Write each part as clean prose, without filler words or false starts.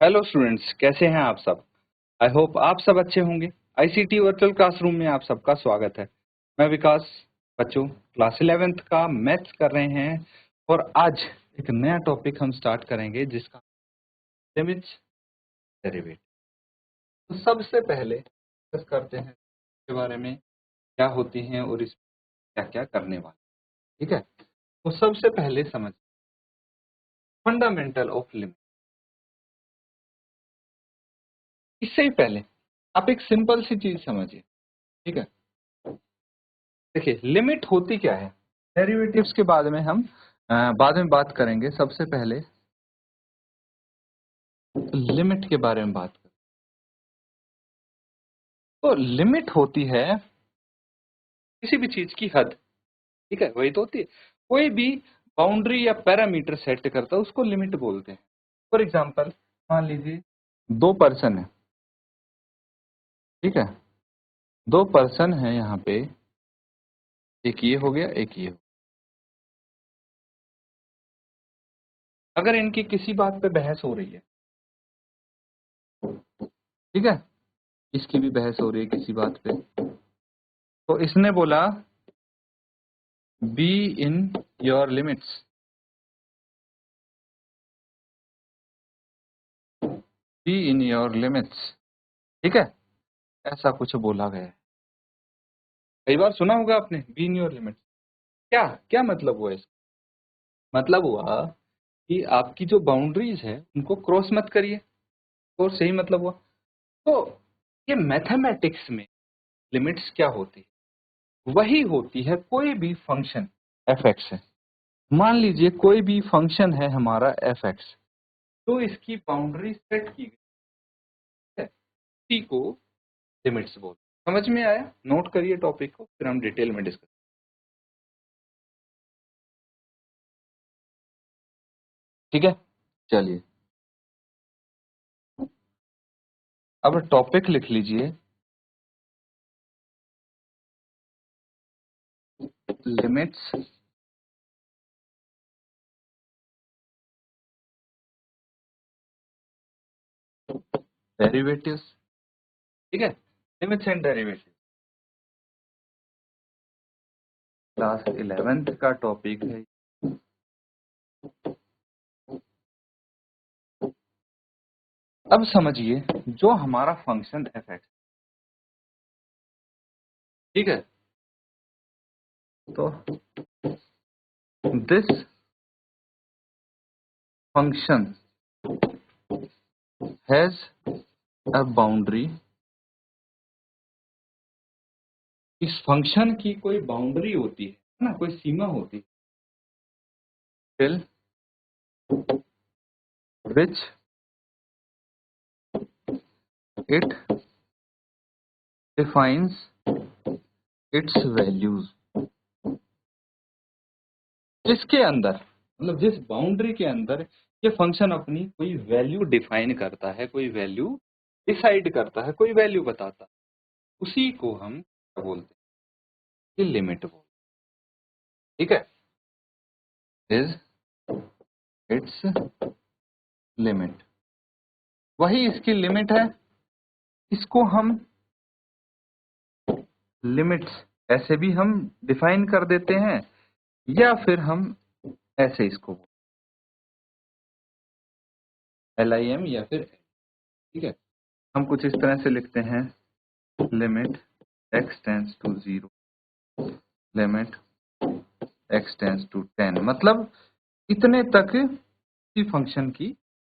Hello students, कैसे हैं आप सब। आई होप आप सब अच्छे होंगे। आईसीटी वर्चुअल क्लासरूम में आप सबका स्वागत है। मैं विकास। बच्चों, क्लास 11th का मैथ्स कर रहे हैं और आज एक नया टॉपिक हम स्टार्ट करेंगे जिसका लिमिट्स डेरिवेटिव। तो सबसे पहले डिस्कस करते हैं इसके बारे में, क्या होती हैं और इस क्या क्या करने वाले। ठीक है, तो सबसे पहले समझ फंडामेंटल ऑफ लिमिट। इससे ही पहले आप एक सिंपल सी चीज समझिए। ठीक है, देखिए लिमिट होती क्या है। डेरिवेटिव्स के बाद में हम बाद में बात करेंगे। सबसे पहले लिमिट के बारे में बात करें। तो लिमिट होती है किसी भी चीज की हद। ठीक है, वही तो होती है। कोई भी बाउंड्री या पैरामीटर सेट करता है उसको लिमिट बोलते हैं। फॉर एग्जांपल, मान लीजिए दो पर्सन है। ठीक है, दो पर्सन है यहाँ पे, एक ये हो गया एक ये हो। अगर इनकी किसी बात पे बहस हो रही है, ठीक है, इसकी भी बहस हो रही है किसी बात पे, तो इसने बोला be in your limits. Be in your limits. ठीक है, ऐसा कुछ बोला गया है। कई बार सुना होगा आपने बी इन योर लिमिट्स। क्या क्या मतलब हुआ इसका? मतलब हुआ कि आपकी जो बाउंड्रीज है उनको क्रॉस मत करिए, और सही मतलब हुआ। तो ये मैथमेटिक्स में लिमिट्स क्या होती है? वही होती है कोई भी फंक्शन एफ एक्स है। मान लीजिए कोई भी फंक्शन है हमारा एफ एक्स, तो इसकी बाउंड्री सेट की गई है, इसी को लिमिट्स बोलते। समझ में आया? नोट करिए टॉपिक को, फिर हम डिटेल में डिस्कस। ठीक है, चलिए अब टॉपिक लिख लीजिए, लिमिट्स डेरिवेटिव्स। ठीक है, limits and derivative class 11th का टॉपिक है। अब समझिए, जो हमारा फंक्शन एफ एक्स, ठीक है, तो this function has a boundary. इस फंक्शन की कोई बाउंड्री होती है ना, कोई सीमा होती है, till which it defines it's values. जिसके अंदर, मतलब जिस बाउंड्री के अंदर ये फंक्शन अपनी कोई वैल्यू डिफाइन करता है, कोई वैल्यू डिसाइड करता है, कोई वैल्यू बताता है, उसी को हम क्या बोलते हैं? ये लिमिट बोलते हैं। ठीक है, इज इट्स लिमिट, वही इसकी लिमिट है। इसको हम लिमिट्स ऐसे भी हम डिफाइन कर देते हैं, या फिर हम ऐसे इसको LIM या फिर, ठीक है, हम कुछ इस तरह से लिखते हैं, limit x tends to 0, limit x tends to 10। मतलब इतने तक इसी फंक्शन की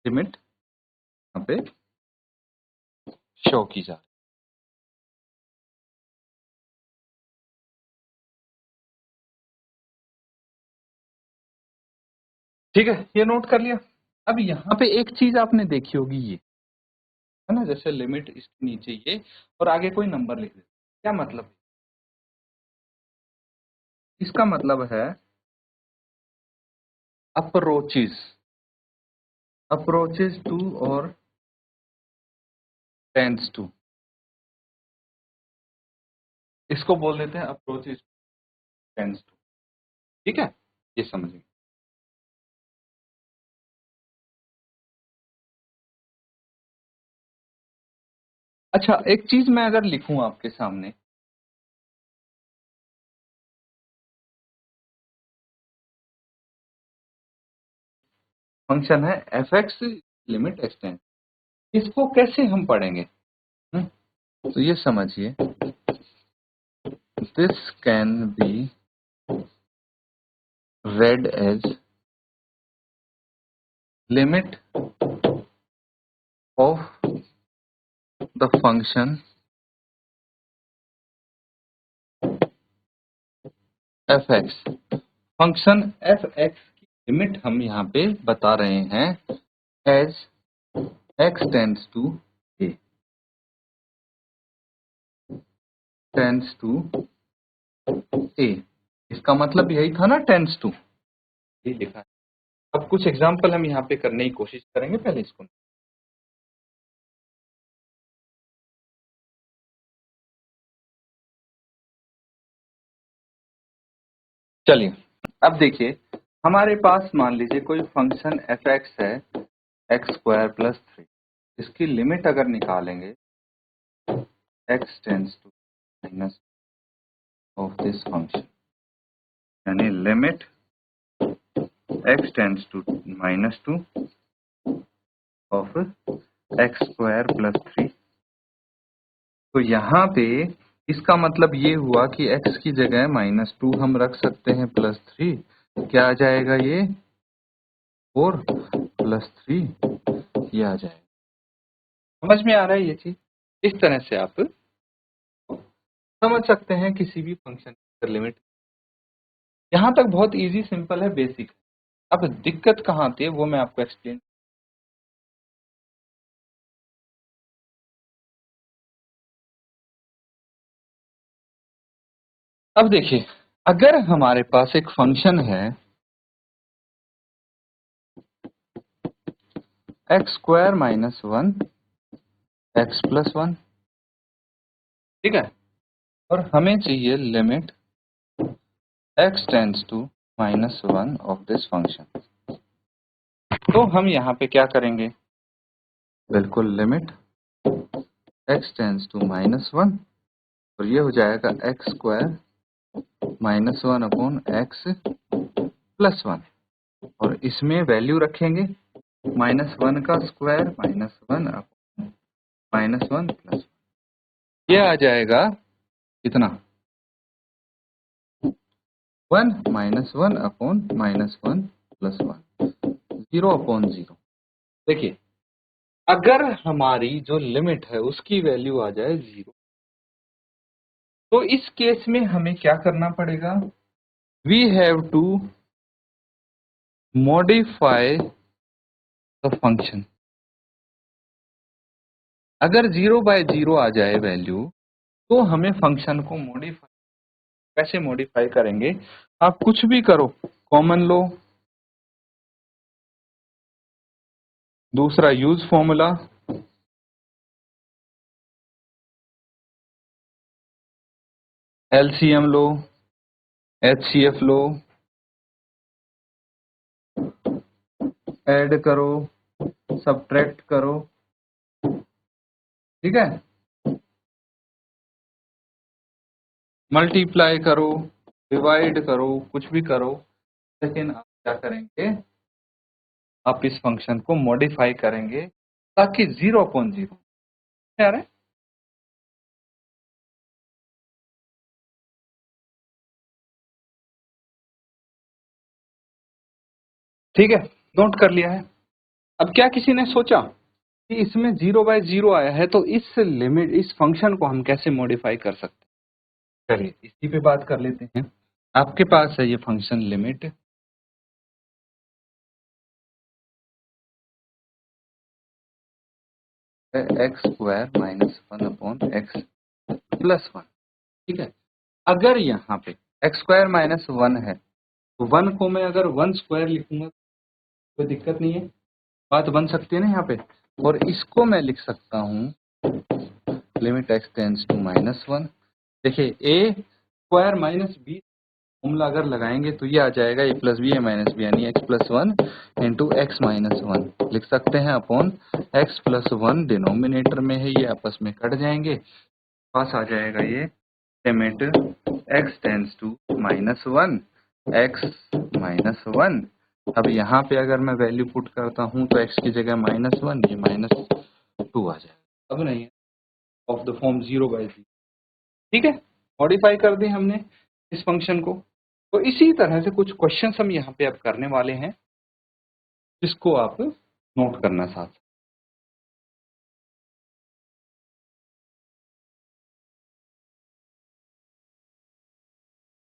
लिमिट यहाँ पे शो की जा रही है। ठीक है, ये नोट कर लिया। अब यहाँ पे एक चीज आपने देखी होगी, ये है ना, जैसे लिमिट इसके नीचे ये और आगे कोई नंबर लिख देते, क्या मतलब है? इसका मतलब है अप्रोचेस, अप्रोचेस टू और टेंस टू, इसको बोल देते हैं अप्रोचेस टेंस टू। ठीक है, ये समझिए। अच्छा, एक चीज मैं अगर लिखूं आपके सामने, फंक्शन है एफ एक्स लिमिट एक्सटेंड, इसको कैसे हम पढ़ेंगे? हम्म? तो ये समझिए, this can be read as limit of the function fx। Function fx की लिमिट हम यहाँ पे बता रहे हैं as x tends to a, tends to a। इसका मतलब यही था ना, tends to, ये लिखा है। अब कुछ एग्जांपल हम यहाँ पे करने की कोशिश करेंगे, पहले इसको। चलिए, अब देखिए, हमारे पास मान लीजिए कोई फंक्शन एफ एक्स है, एक्स स्क्वायर प्लस 3। इसकी लिमिट अगर निकालेंगे, X tends to minus of this function, यानी limit X tends to -2 of X square plus 3। तो यहाँ पे इसका मतलब ये हुआ कि x की जगह -2 हम रख सकते हैं, +3 क्या आ जाएगा, ये 4 +3 ये आ जाएगा। समझ में आ रहा है ये चीज? इस तरह से आप समझ सकते हैं किसी भी फंक्शन की लिमिट। यहाँ तक बहुत इजी, सिंपल है, बेसिक। अब दिक्कत कहाँ आती है वो मैं आपको एक्सप्लेन। अब देखिए, अगर हमारे पास एक फंक्शन है एक्स स्क्वायर -1 एक्स प्लस 1, ठीक है, और हमें चाहिए limit x tends to -1 of this function. तो हम यहाँ पे क्या करेंगे, बिल्कुल लिमिट x टेंस टू -1, और ये हो जाएगा x square -1 upon x plus 1, और इसमें वैल्यू रखेंगे -1 का स्क्वायर -1 अपॉन -1 प्लस, ये आ जाएगा कितना, 1 -1 अपॉन -1 प्लस 1, 0 अपॉन 0। देखिए, अगर हमारी जो लिमिट है उसकी वैल्यू आ जाए 0, तो इस केस में हमें क्या करना पड़ेगा, we have to modify the function. अगर 0/0 आ जाए वैल्यू, तो हमें फंक्शन को मॉडिफाई, कैसे मॉडिफाई करेंगे, आप कुछ भी करो, कॉमन लो, दूसरा यूज फॉर्मूला, एलसीएम लो, एचसीएफ लो, ऐड करो, सब्ट्रैक्ट करो, ठीक है, मल्टीप्लाई करो, डिवाइड करो, कुछ भी करो, लेकिन आप क्या करेंगे, आप इस फंक्शन को मॉडिफाई करेंगे ताकि 0/0 आ रहा है। ठीक है, नोट कर लिया है। अब क्या किसी ने सोचा कि इसमें 0/0 आया है, तो इस लिमिट, इस फंक्शन को हम कैसे मॉडिफाई कर सकते हैं? चलिए इसी पे बात कर लेते हैं। आपके पास है ये function limit x square -1 upon x plus 1, ठीक है। अगर यहाँ पे एक्स स्क्वायर -1 है, तो 1 को मैं अगर 1 स्क्वायर लिखूंगा कोई दिक्कत नहीं है, बात बन सकती है ना यहाँ पे। और इसको मैं लिख सकता हूँ लिमिट एक्स टेंस टू -1। देखिए, a स्क्वायर -b फॉर्मूला अगर लगाएंगे तो ये आ जाएगा a plus B A minus B, यानी x plus one into x minus one लिख सकते हैं upon x plus one denominator में है, ये आपस में कट जाएंगे, पास आ जाएगा ये limit x tends to minus one x minus one. अब यहाँ पे अगर मैं वैल्यू पुट करता हूँ तो x की जगह माइनस वन, ये माइनस टू आ जाएगा। अब नहीं ऑफ द फॉर्म 0/0, ठीक है, मॉडिफाई कर दी हमने इस फंक्शन को। तो इसी तरह से कुछ क्वेश्चंस हम यहाँ पे अब करने वाले हैं, जिसको आप नोट करना साथ।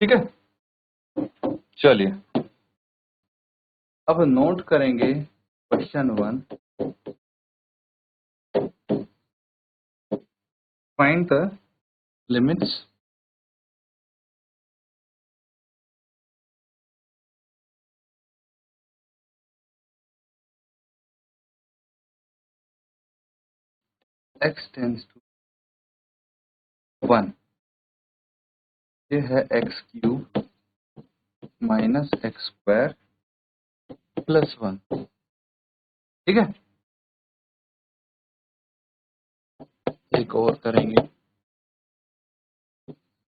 ठीक है, चलिए अब नोट करेंगे question 1। Find the limits x tends to 1, ये है x cube minus x square plus 1। ठीक है, एक और करेंगे,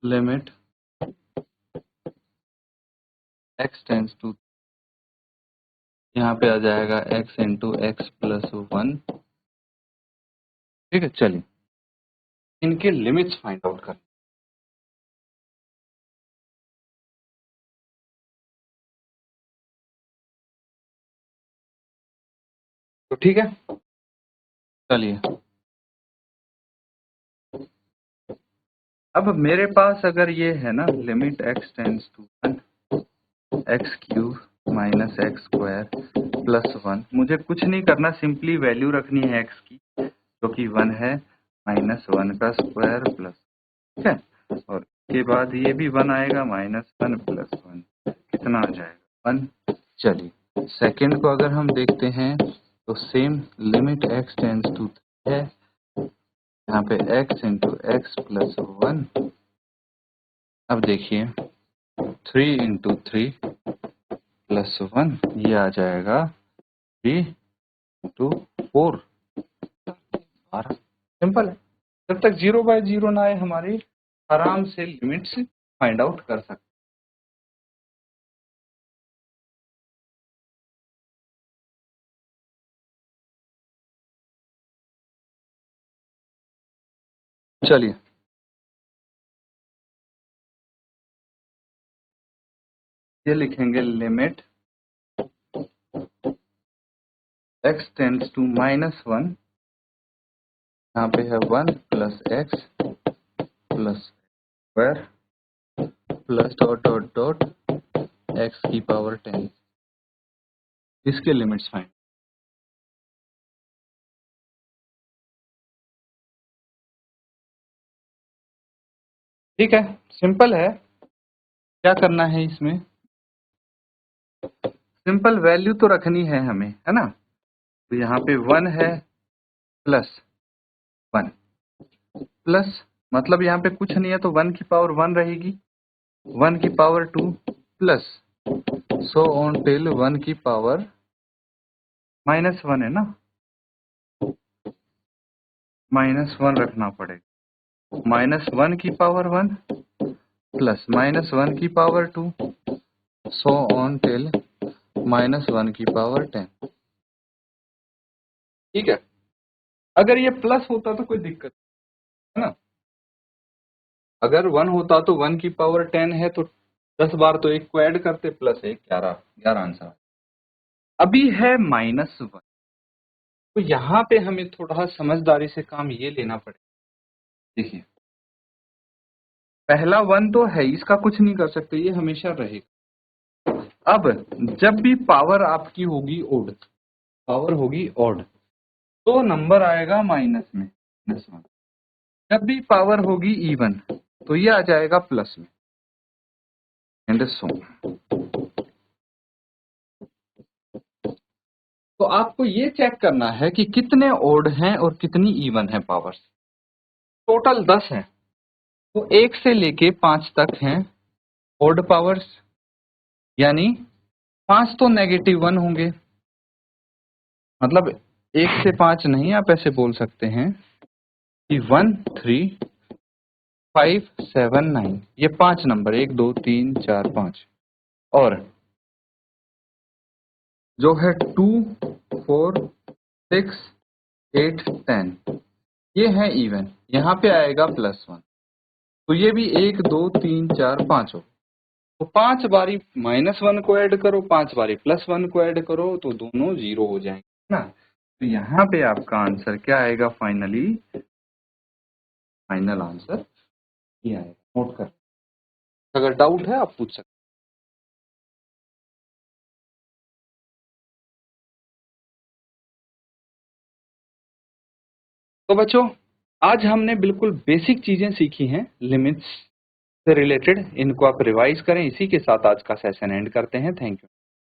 लिमिट x टेंस टू, यहाँ पे आ जाएगा x इंटू एक्स प्लस 1। ठीक है, चलिए इनके लिमिट्स फाइंड आउट करें। तो ठीक है, चलिए अब मेरे पास अगर ये है ना limit x tends to 1 x cube minus x square plus 1, मुझे कुछ नहीं करना, सिंपली वैल्यू रखनी है x की जो कि 1 है, माइनस 1 का स्क्वायर प्लस, ठीक है, और के बाद ये भी 1 आएगा, माइनस 1 प्लस 1 कितना आ जाएगा 1। चलिए सेकंड को अगर हम देखते हैं तो same limit x tends to है, यहाँ पे x इंटू एक्स प्लस 1। अब देखिए 3 इंटू थ्री प्लस 1, ये आ जाएगा 3 इंटू 4, 12। सिंपल है, जब तक 0/0 ना आए हमारी आराम से लिमिट्स फाइंड आउट कर सकते। चलिए ये लिखेंगे limit x tends to minus 1, यहाँ पे है 1 plus x plus square plus dot dot dot x की पावर 10, इसके लिमिट्स फाइंड। ठीक है, सिंपल है, क्या करना है इसमें, सिंपल वैल्यू तो रखनी है हमें, है ना। तो यहाँ पे 1 है प्लस 1 प्लस, मतलब यहाँ पे कुछ नहीं है तो 1 की पावर 1 रहेगी, 1 की power 2 plus so on till 1 की पावर माइनस 1 है ना, माइनस 1 रखना पड़ेगा, माइनस 1 की पावर 1 प्लस माइनस 1 की power 2 so on till minus 1 की पावर 10। ठीक है, अगर ये प्लस होता तो कोई दिक्कत है ना, अगर 1 होता तो 1 की पावर 10 है तो 10 बार तो एक को ऐड करते, प्लस 1 11, 11 आंसर। अभी है माइनस 1, तो यहाँ पे हमें थोड़ा समझदारी से काम ये लेना पड़ेगा। देखिए पहला 1 तो है, इसका कुछ नहीं कर सकते, ये हमेशा रहेगा। अब जब भी पावर आपकी होगी ओड, पावर होगी ऑड, तो नंबर आएगा माइनस में, -1। जब भी पावर होगी इवन तो ये आ जाएगा प्लस में, एंड सो। तो आपको ये चेक करना है कि कितने ओड हैं और कितनी इवन है पावर्स। टोटल 10 है, तो 1 से लेके 5 तक हैं ओड पावर्स, यानी 5 तो -1 होंगे, मतलब 1 से 5 नहीं, आप ऐसे बोल सकते हैं कि 1 3 5 7 9, ये 5 नंबर, 1 2 3 4 5, और जो है 2 4 6 8 10, ये है इवन, यहाँ पे आएगा +1, तो ये भी 1 2 3 4 5 हो। तो 5 बारी -1 को ऐड करो, 5 बारी +1 को ऐड करो, तो दोनों 0 हो जाएंगे ना। तो यहाँ पे आपका आंसर क्या आएगा? फाइनल आंसर ये आएगा। नोट कर, अगर डाउट है आप पूछ सकते हैं। तो बच्चों, आज हमने बिल्कुल बेसिक चीजें सीखी हैं लिमिट्स से रिलेटेड, इनको आप रिवाइज करें। इसी के साथ आज का सेशन एंड करते हैं। Thank you.